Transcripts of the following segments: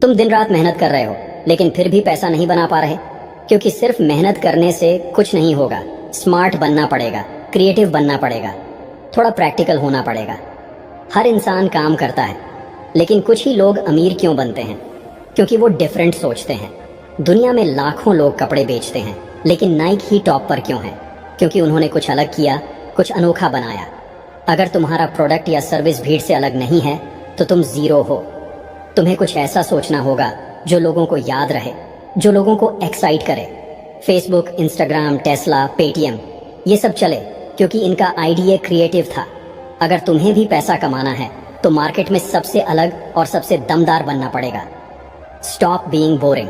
तुम दिन रात मेहनत कर रहे हो लेकिन फिर भी पैसा नहीं बना पा रहे, क्योंकि सिर्फ मेहनत करने से कुछ नहीं होगा। स्मार्ट बनना पड़ेगा, क्रिएटिव बनना पड़ेगा, थोड़ा प्रैक्टिकल होना पड़ेगा। हर इंसान काम करता है, लेकिन कुछ ही लोग अमीर क्यों बनते हैं? क्योंकि वो डिफरेंट सोचते हैं। दुनिया में लाखों लोग कपड़े बेचते हैं, लेकिन नाइक ही टॉप पर क्यों है? क्योंकि उन्होंने कुछ अलग किया, कुछ अनोखा बनाया। अगर तुम्हारा प्रोडक्ट या सर्विस भीड़ से अलग नहीं है तो तुम जीरो हो। तुम्हें कुछ ऐसा सोचना होगा जो लोगों को याद रहे, जो लोगों को एक्साइट करे। फेसबुक, इंस्टाग्राम, टेस्ला, पेटीएम, ये सब चले क्योंकि इनका आइडिया क्रिएटिव था। अगर तुम्हें भी पैसा कमाना है तो मार्केट में सबसे अलग और सबसे दमदार बनना पड़ेगा। Stop being boring.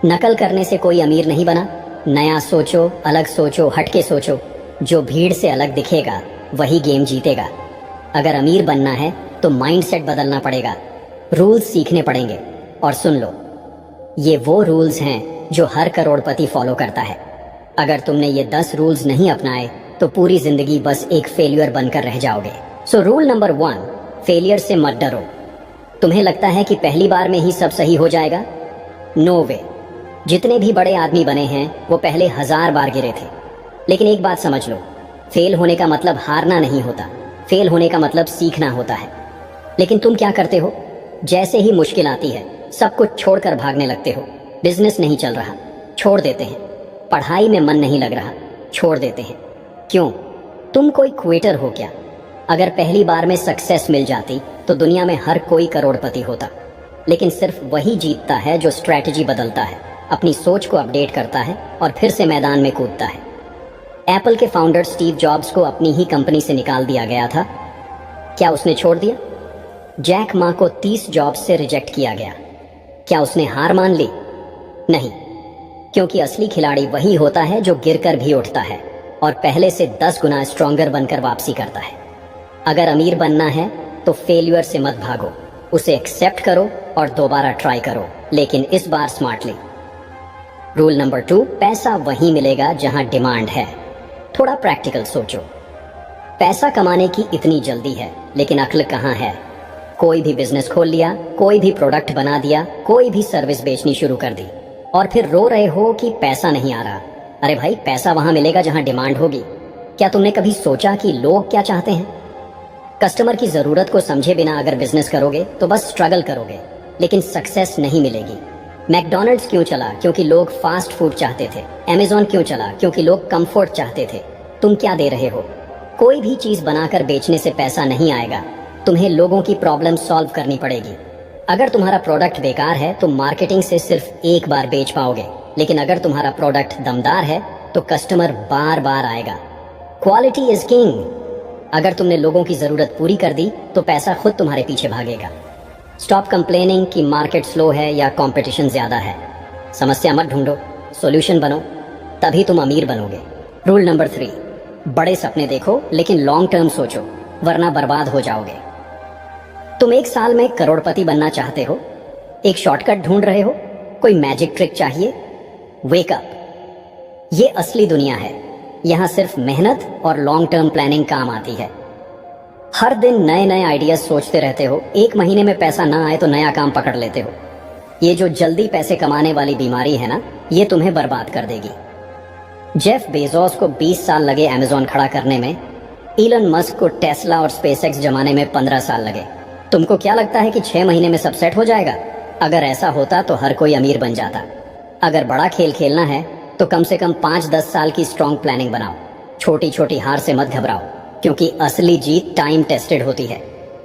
नकल करने से कोई अमीर नहीं बना। नया सोचो, अलग सोचो, हटके सोचो। जो भीड़ से अलग दिखेगा वही गेम जीतेगा। अगर अमीर बनना है तो माइंडसेट बदलना पड़ेगा, रूल्स सीखने पड़ेंगे। और सुन लो, ये वो रूल्स हैं जो हर करोड़पति फॉलो करता है। अगर तुमने ये 10 रूल्स नहीं अपनाए तो पूरी जिंदगी बस एक फेलियर बनकर रह जाओगे। सो रूल नंबर 1, फेलियर से मत डरो। तुम्हें लगता है कि पहली बार में ही सब सही हो जाएगा? नो वे। जितने भी बड़े आदमी बने हैं वो पहले 1000 बार गिरे थे। लेकिन एक बात समझ लो, फेल होने का मतलब हारना नहीं होता, फेल होने का मतलब सीखना होता है। लेकिन तुम क्या करते हो? जैसे ही मुश्किल आती है सब कुछ छोड़कर भागने लगते हो। बिजनेस नहीं चल रहा, छोड़ देते हैं। पढ़ाई में मन नहीं लग रहा, छोड़ देते हैं। क्यों? तुम कोई क्विटर हो क्या? अगर पहली बार में सक्सेस मिल जाती तो दुनिया में हर कोई करोड़पति होता। लेकिन सिर्फ वही जीतता है जो स्ट्रैटेजी बदलता है, अपनी सोच को अपडेट करता है और फिर से मैदान में कूदता है। एप्पल के फाउंडर स्टीव जॉब्स को अपनी ही कंपनी से निकाल दिया गया था। क्या उसने छोड़ दिया? जैक मा को 30 जॉब्स से रिजेक्ट किया गया। क्या उसने हार मान ली? नहीं, क्योंकि असली खिलाड़ी वही होता है जो गिरकर भी उठता है और पहले से 10 गुना स्ट्रॉन्गर बनकर वापसी करता है। अगर अमीर बनना है तो फेल्यूर से मत भागो, उसे एक्सेप्ट करो और दोबारा ट्राई करो, लेकिन इस बार स्मार्टली। रूल नंबर 2, पैसा वहीं मिलेगा जहां डिमांड है। थोड़ा प्रैक्टिकल सोचो। पैसा कमाने की इतनी जल्दी है, लेकिन अक्ल कहाँ है? कोई भी बिजनेस खोल लिया, कोई भी प्रोडक्ट बना दिया, कोई भी सर्विस बेचनी शुरू कर दी और फिर रो रहे हो कि पैसा नहीं आ रहा। अरे भाई, पैसा वहां मिलेगा जहां डिमांड होगी। क्या तुमने कभी सोचा कि लोग क्या चाहते हैं? कस्टमर की जरूरत को समझे बिना अगर बिजनेस करोगे तो बस स्ट्रगल करोगे, लेकिन सक्सेस नहीं मिलेगी। मैकडॉनल्ड्स क्यों चला? क्योंकि लोग फास्ट फूड चाहते थे। अमेज़न क्यों चला? क्योंकि लोग कंफर्ट चाहते थे। तुम क्या दे रहे हो? कोई भी चीज बनाकर बेचने से पैसा नहीं आएगा, तुम्हें लोगों की प्रॉब्लम सॉल्व करनी पड़ेगी। अगर तुम्हारा प्रोडक्ट बेकार है तो मार्केटिंग से सिर्फ एक बार बेच पाओगे, लेकिन अगर तुम्हारा प्रोडक्ट दमदार है तो कस्टमर बार बार आएगा। Quality is king. अगर तुमने लोगों की जरूरत पूरी कर दी तो पैसा खुद तुम्हारे पीछे भागेगा। स्टॉप कंप्लेनिंग कि मार्केट स्लो है या कंपटीशन ज्यादा है। समस्या मत ढूंढो, सॉल्यूशन बनो, तभी तुम अमीर बनोगे। रूल नंबर 3, बड़े सपने देखो लेकिन लॉन्ग टर्म सोचो, वरना बर्बाद हो जाओगे। तुम 1 साल में करोड़पति बनना चाहते हो? एक शॉर्टकट ढूंढ रहे हो? कोई मैजिक ट्रिक चाहिए? Wake up. ये असली दुनिया है, यहां सिर्फ मेहनत और लॉन्ग टर्म प्लानिंग काम आती है। हर दिन नए नए आइडियाज सोचते रहते हो, 1 महीने में पैसा ना आए तो नया काम पकड़ लेते हो। ये जो जल्दी पैसे कमाने वाली बीमारी है ना, ये तुम्हें बर्बाद कर देगी। जेफ बेजोस को 20 साल लगे अमेज़न खड़ा करने में, इलन मस्क को टेस्ला और स्पेसएक्स जमाने में 15 साल लगे। तुमको क्या लगता है कि 6 महीने में सब सेट हो जाएगा? अगर ऐसा होता तो हर कोई अमीर बन जाता। अगर बड़ा खेल खेलना है तो कम से कम 5-10 साल की स्ट्रॉन्ग प्लानिंग बनाओ। छोटी छोटी हार से मत घबराओ, क्योंकि असली जीत टाइम टेस्टेड होती है।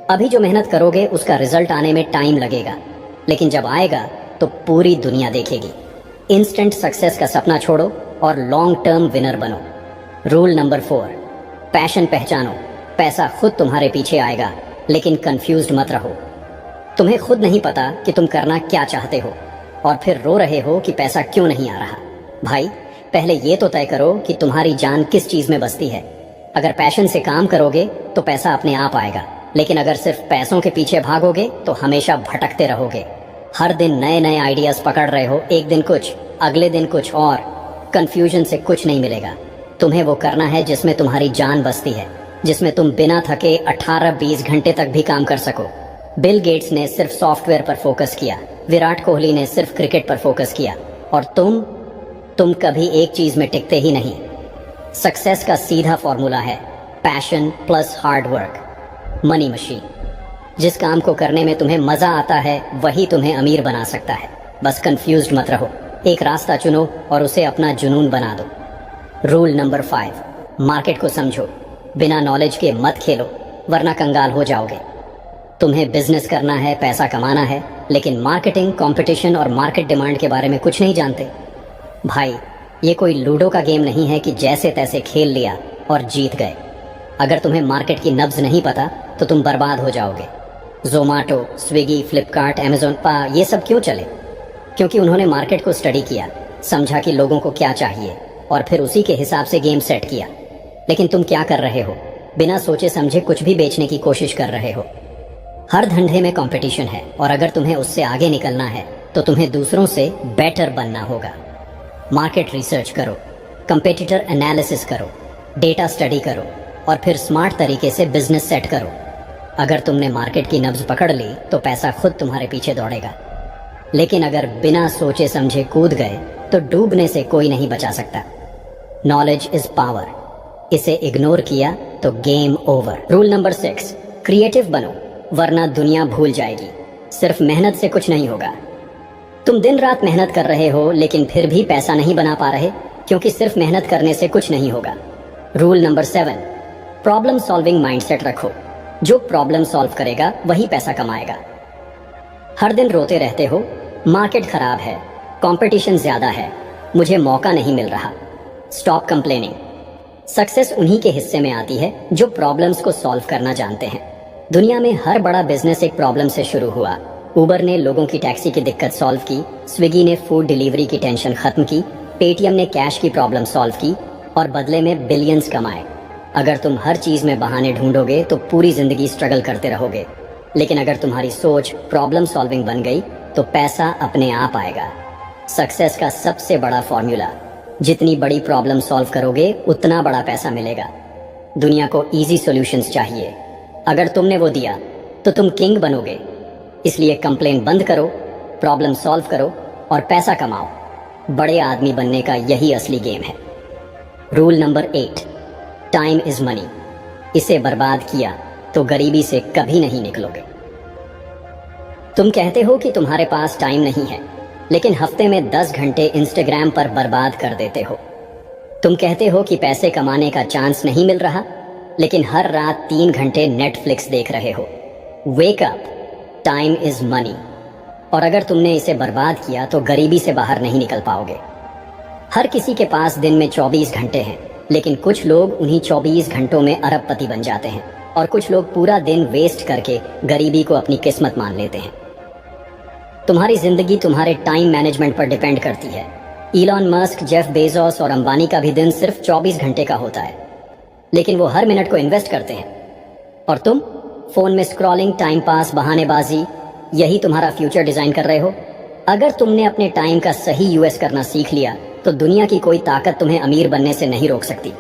अभी जो मेहनत करोगे उसका रिजल्ट आने में टाइम लगेगा, लेकिन जब आएगा तो पूरी दुनिया देखेगी। इंस्टेंट सक्सेस का सपना छोड़ो और लॉन्ग टर्म विनर बनो। रूल नंबर 4, पैशन पहचानो। पैसा खुद तुम्हारे पीछे आएगा, लेकिन कंफ्यूज्ड मत रहो। तुम्हें खुद नहीं पता कि तुम करना क्या चाहते हो और फिर रो रहे हो कि पैसा क्यों नहीं आ रहा। भाई, पहले ये तो तय करो कि तुम्हारी जान किस चीज में बसती है। अगर पैशन से काम करोगे तो पैसा अपने आप आएगा, लेकिन अगर सिर्फ पैसों के पीछे भागोगे तो हमेशा भटकते रहोगे। हर दिन नए नए आइडियाज पकड़ रहे हो, एक दिन कुछ, अगले दिन कुछ और। कंफ्यूजन से कुछ नहीं मिलेगा। तुम्हें वो करना है जिसमें तुम्हारी जान बसती है, जिसमें तुम बिना थके 18-20 घंटे तक भी काम कर सको। बिल गेट्स ने सिर्फ सॉफ्टवेयर पर फोकस किया, विराट कोहली ने सिर्फ क्रिकेट पर फोकस किया, और तुम कभी एक चीज में टिकते ही नहीं। सक्सेस का सीधा फॉर्मूला है passion plus hard work. Money machine. जिस काम को करने में तुम्हें मजा आता है वही तुम्हें अमीर बना सकता है। बस कंफ्यूज्ड मत रहो, एक रास्ता चुनो और उसे अपना जुनून बना दो। रूल नंबर 5, मार्केट को समझो, बिना नॉलेज के मत खेलो वरना कंगाल हो जाओगे। तुम्हें बिजनेस करना है, पैसा कमाना है, लेकिन मार्केटिंग, कंपटीशन और मार्केट डिमांड के बारे में कुछ नहीं जानते। भाई, ये कोई लूडो का गेम नहीं है कि जैसे तैसे खेल लिया और जीत गए। अगर तुम्हें मार्केट की नब्ज नहीं पता तो तुम बर्बाद हो जाओगे। जोमाटो, स्विगी, फ्लिपकार्ट, अमेजोन ये सब क्यों चले? क्योंकि उन्होंने मार्केट को स्टडी किया, समझा कि लोगों को क्या चाहिए और फिर उसी के हिसाब से गेम सेट किया। लेकिन तुम क्या कर रहे हो? बिना सोचे समझे कुछ भी बेचने की कोशिश कर रहे हो। हर धंधे में कंपटीशन है और अगर तुम्हें उससे आगे निकलना है तो तुम्हें दूसरों से बेटर बनना होगा। मार्केट रिसर्च करो, कंपेटिटर एनालिसिस करो, डेटा स्टडी करो और फिर स्मार्ट तरीके से बिजनेस सेट करो। अगर तुमने मार्केट की नब्ज पकड़ ली तो पैसा खुद तुम्हारे पीछे दौड़ेगा। लेकिन अगर बिना सोचे समझे कूद गए तो डूबने से कोई नहीं बचा सकता। नॉलेज इज पावर, इसे इग्नोर किया तो game over. Rule number 6, creative बनो वरना दुनिया भूल जाएगी। सिर्फ मेहनत से कुछ नहीं होगा। तुम दिन रात मेहनत कर रहे हो लेकिन फिर भी पैसा नहीं बना पा रहे क्योंकि सिर्फ मेहनत करने से कुछ नहीं होगा। Rule number 7, problem solving mindset रखो। जो प्रॉब्लम सॉल्व करेगा वही पैसा कमाएगा। हर दिन रोते रहते हो, मार्केट खराब है, कंपटीशन ज्यादा है, मुझे मौका नहीं मिल रहा। Stop complaining. सक्सेस उन्हीं के हिस्से में आती है जो प्रॉब्लम्स को सॉल्व करना जानते हैं। दुनिया में हर बड़ा बिजनेस एक प्रॉब्लम से शुरू हुआ। उबर ने लोगों की टैक्सी की दिक्कत सॉल्व की, स्विगी ने फूड डिलीवरी की टेंशन खत्म की, पेटीएम ने कैश की प्रॉब्लम सॉल्व की और बदले में बिलियंस कमाए। अगर तुम हर चीज में बहाने ढूंढोगे तो पूरी जिंदगी स्ट्रगल करते रहोगे। लेकिन अगर तुम्हारी सोच प्रॉब्लम सॉल्विंग बन गई तो पैसा अपने आप आएगा। सक्सेस का सबसे बड़ा फॉर्मूला, जितनी बड़ी प्रॉब्लम सॉल्व करोगे उतना बड़ा पैसा मिलेगा। दुनिया को इजी सॉल्यूशंस चाहिए, अगर तुमने वो दिया तो तुम किंग बनोगे। इसलिए कंप्लेन बंद करो, प्रॉब्लम सॉल्व करो और पैसा कमाओ। बड़े आदमी बनने का यही असली गेम है। Rule number 8, time is money. इसे बर्बाद किया तो गरीबी से कभी नहीं निकलोगे। तुम कहते हो कि तुम्हारे पास टाइम नहीं है, लेकिन हफ्ते में 10 घंटे इंस्टाग्राम पर बर्बाद कर देते हो। तुम कहते हो कि पैसे कमाने का चांस नहीं मिल रहा, लेकिन हर रात 3 घंटे नेटफ्लिक्स देख रहे हो। Wake up, time is money. और अगर तुमने इसे बर्बाद किया तो गरीबी से बाहर नहीं निकल पाओगे। हर किसी के पास दिन में 24 घंटे हैं, लेकिन कुछ लोग उन्हीं 24 घंटों में अरबपति बन जाते हैं और कुछ लोग पूरा दिन वेस्ट करके गरीबी को अपनी किस्मत मान लेते हैं। तुम्हारी जिंदगी तुम्हारे टाइम मैनेजमेंट पर डिपेंड करती है। इलॉन मस्क, जेफ बेजोस और अंबानी का भी दिन सिर्फ 24 घंटे का होता है, लेकिन वो हर मिनट को इन्वेस्ट करते हैं। और तुम फोन में स्क्रॉलिंग, टाइम पास, बहानेबाजी, यही तुम्हारा फ्यूचर डिजाइन कर रहे हो। अगर तुमने अपने टाइम का सही यूएस करना सीख लिया तो दुनिया की कोई ताकत तुम्हें अमीर बनने से नहीं रोक सकती।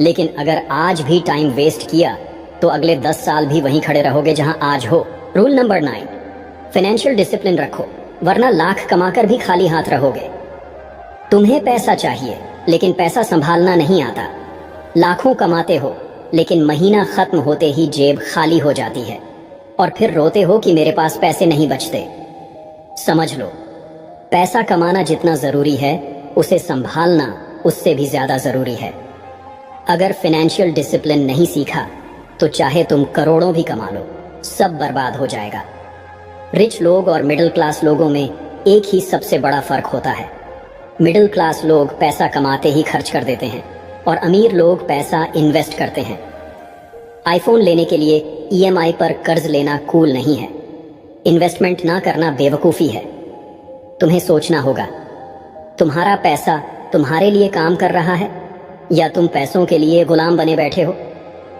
लेकिन अगर आज भी टाइम वेस्ट किया तो अगले 10 साल भी वहीं खड़े रहोगे जहां आज हो। रूल नंबर 9, फाइनेंशियल डिसिप्लिन रखो वरना लाख कमाकर भी खाली हाथ रहोगे। तुम्हें पैसा चाहिए लेकिन पैसा संभालना नहीं आता। लाखों कमाते हो लेकिन महीना खत्म होते ही जेब खाली हो जाती है और फिर रोते हो कि मेरे पास पैसे नहीं बचते। समझ लो, पैसा कमाना जितना जरूरी है उसे संभालना उससे भी ज्यादा जरूरी है। अगर फाइनेंशियल डिसिप्लिन नहीं सीखा तो चाहे तुम करोड़ों भी कमा लो, सब बर्बाद हो जाएगा। रिच लोग और मिडिल क्लास लोगों में एक ही सबसे बड़ा फर्क होता है। मिडिल क्लास लोग पैसा कमाते ही खर्च कर देते हैं और अमीर लोग पैसा इन्वेस्ट करते हैं। आईफोन लेने के लिए ईएमआई पर कर्ज लेना कूल नहीं है। इन्वेस्टमेंट ना करना बेवकूफ़ी है। तुम्हें सोचना होगा, तुम्हारा पैसा तुम्हारे लिए काम कर रहा है या तुम पैसों के लिए गुलाम बने बैठे हो।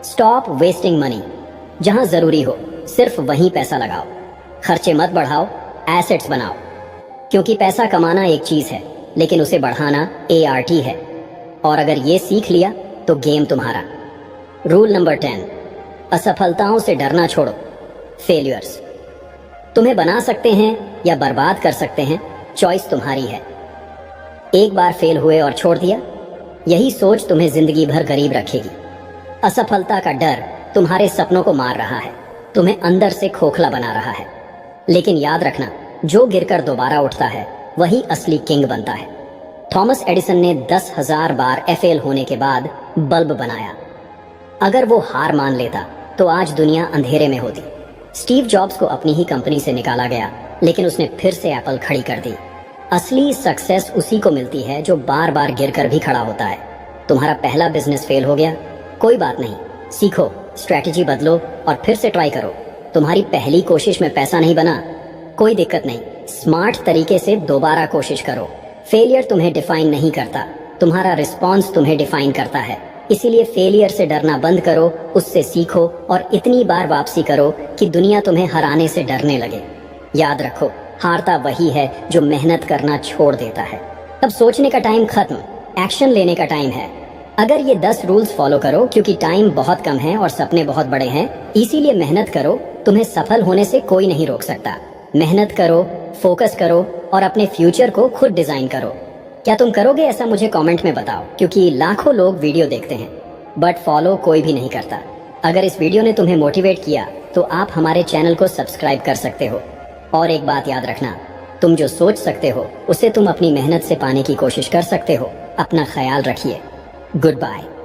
Stop wasting money. जहां जरूरी हो सिर्फ वहीं पैसा लगाओ। खर्चे मत बढ़ाओ, एसेट्स बनाओ। क्योंकि पैसा कमाना एक चीज है लेकिन उसे बढ़ाना ART है। और अगर ये सीख लिया तो गेम तुम्हारा। रूल नंबर 10, असफलताओं से डरना छोड़ो। फेलियर्स, तुम्हें बना सकते हैं या बर्बाद कर सकते हैं, चॉइस तुम्हारी है। एक बार फेल हुए और छोड़ दिया, यही सोच तुम्हें जिंदगी भर गरीब रखेगी। असफलता का डर तुम्हारे सपनों को मार रहा है, तुम्हें अंदर से खोखला बना रहा है। लेकिन याद रखना, जो गिरकर दोबारा उठता है वही असली किंग बनता है। थॉमस एडिसन ने 10,000 बार फेल होने के बाद बल्ब बनाया। अगर वो हार मान लेता तो आज दुनिया अंधेरे में होती। स्टीव जॉब्स को अपनी ही कंपनी से निकाला गया, लेकिन उसने फिर से एप्पल खड़ी कर दी। असली सक्सेस उसी को मिलती है जो बार बार गिरकर भी खड़ा होता है। तुम्हारा पहला बिजनेस फेल हो गया, कोई बात नहीं, सीखो, स्ट्रैटेजी बदलो और फिर से ट्राई करो। तुम्हारी पहली कोशिश में पैसा नहीं बना, कोई दिक्कत नहीं, स्मार्ट तरीके से दोबारा कोशिश करो। फेलियर तुम्हें डिफाइन नहीं करता, तुम्हारा रिस्पॉन्स तुम्हें डिफाइन करता है। इसीलिए फेलियर से डरना बंद करो, उससे सीखो और इतनी बार वापसी करो कि दुनिया तुम्हें हराने से डरने लगे। याद रखो, हारता वही है जो मेहनत करना छोड़ देता है। अब सोचने का टाइम खत्म, एक्शन लेने का टाइम है। अगर ये 10 रूल्स फॉलो करो, क्योंकि टाइम बहुत कम है और सपने बहुत बड़े हैं, इसीलिए मेहनत करो। तुम्हें सफल होने से कोई नहीं रोक सकता। मेहनत करो, फोकस करो और अपने फ्यूचर को खुद डिजाइन करो। क्या तुम करोगे ऐसा, मुझे कमेंट में बताओ, क्योंकि लाखों लोग वीडियो देखते हैं बट फॉलो कोई भी नहीं करता। अगर इस वीडियो ने तुम्हें मोटिवेट किया तो आप हमारे चैनल को सब्सक्राइब कर सकते हो। और एक बात याद रखना, तुम जो सोच सकते हो उसे तुम अपनी मेहनत से पाने की कोशिश कर सकते हो। अपना ख्याल रखिए। Good bye.